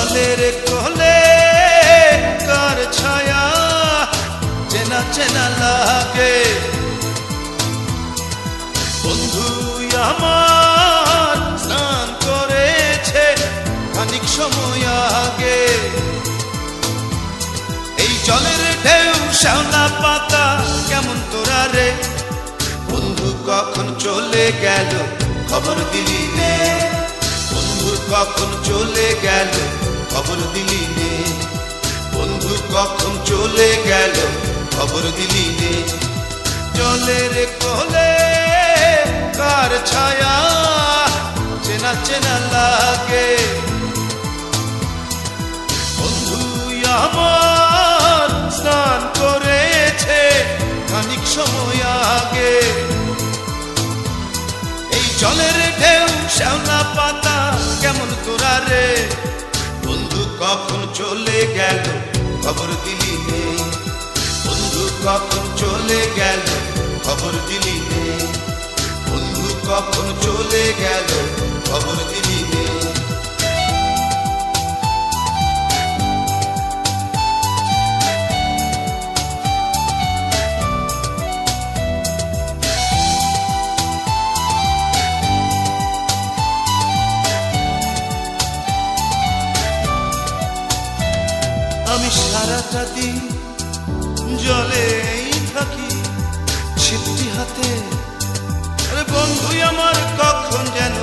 জলের কোলে কার ছায়া চেনা চেনা লাগে, বন্ধু আমার স্নান করেছে খানিক সময় আগে। এই জলের ঢেউ শ্যাওলা পাতা কেমন তোরা রে, বন্ধু কখন চলে গেল খবর দিলি নে, বন্ধু কখন চলে গেল খবর দিলি নে, বন্ধু কখন চলে গেল খবর দিলি নে। জলের কোলে কার ছায়া চেনা চেনা লাগে, বন্ধু আমার স্নান করেছে খানিক সময় আগে। এই জলের ঢেউ শ্যাওলা পাতা কেমন তোরা রে, বন্ধু কখন চলে গেল খবর দিলি নে, বন্ধু কখন চলে গেল খবর দিলি নে, বন্ধু কখন চলে গেল খবর দিলি নে। আমি সারাটা দিন জলেই থাকি ছিপটি হাতে, আরে বন্ধু আমার কখন যেন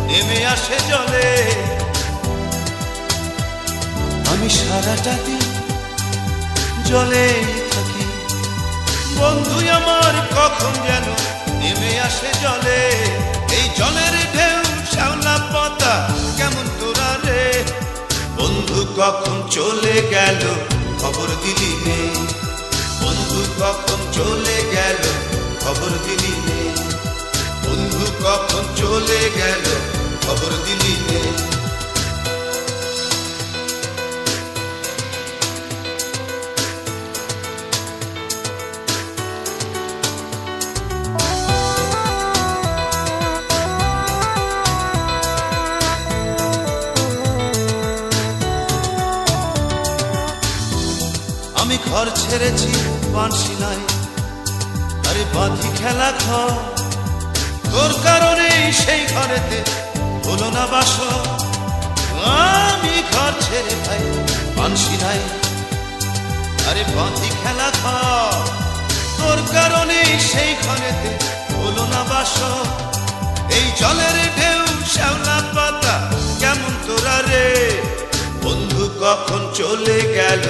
নেমে আসে জলে। আমি সারাটা দিন জলেই থাকি, বন্ধু আমার কখন যেন নেমে আসে জলে। এই জলের ঢেউ শ্যাওলা পাতা কেমন তোরা রে, বন্ধু কখন চলে গেল খবর দিলি নে, বন্ধু কখন চলে গেল খবর দিলি নে, বন্ধু কখন চলে গেল খবর দিলি নে। আমি ঘর ছেড়েছি বাঁশি নাই, আরে বাঁধি খেলা ঘর, তোর কারণে সেই ঘরেতে হলো না বাস। আমি ঘর ছেড়ে ভাই বাঁশি নাই, আরে বাঁধি খেলা ঘর, তোর কারণে সেই ঘরেতে হলো না বাস। এই জলের ঢেউ শ্যাওলা পাতা কেমন তোরা রে, বন্ধু কখন চলে গেল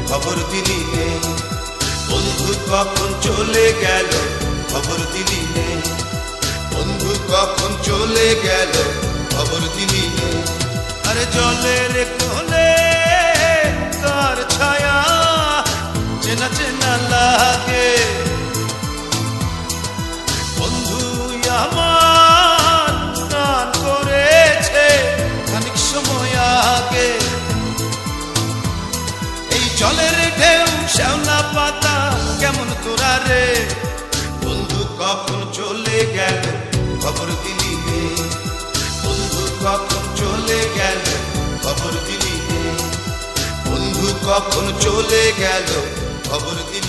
খবর দিলি নে, বন্ধু কখন চলে গেল খবর দিলি নে, বন্ধু কখন চলে গেল খবর দিলি নে। আরে জলের কোলে কার ছায়া চেনা চেনা লাগে, বন্ধু আমার স্নান করেছে খানিক সময় আগে। এই জলের ঢেউ শ্যাওলা পাতা কেমন তোরা রে, বন্ধু কখন চলে গেল খবর দিলি নে, বন্ধু কখন চলে গেল খবর দিলি নে, বন্ধু কখন চলে গেল খবর দিলি।